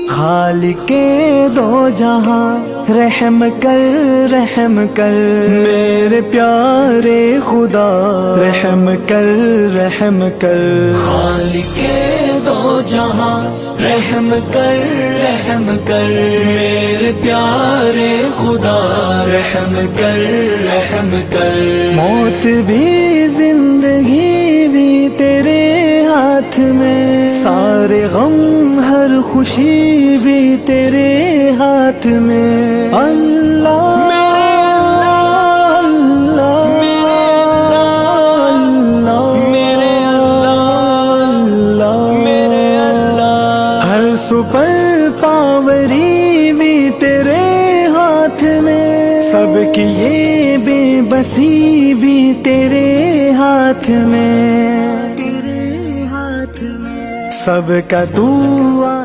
खालिके दो जहां रहम कर मेरे प्यारे खुदा रहम कर खालिके दो जहां रहम कर मेरे प्यारे खुदा रहम कर मौत भी जिंदगी भी तेरे हाथ में, सारे गम हर खुशी भी तेरे हाथ में। अल्लाह हर सुपर पावरी भी तेरे हाथ में, सबकी ये बेबसी भी तेरे हाथ में, सबका दुआ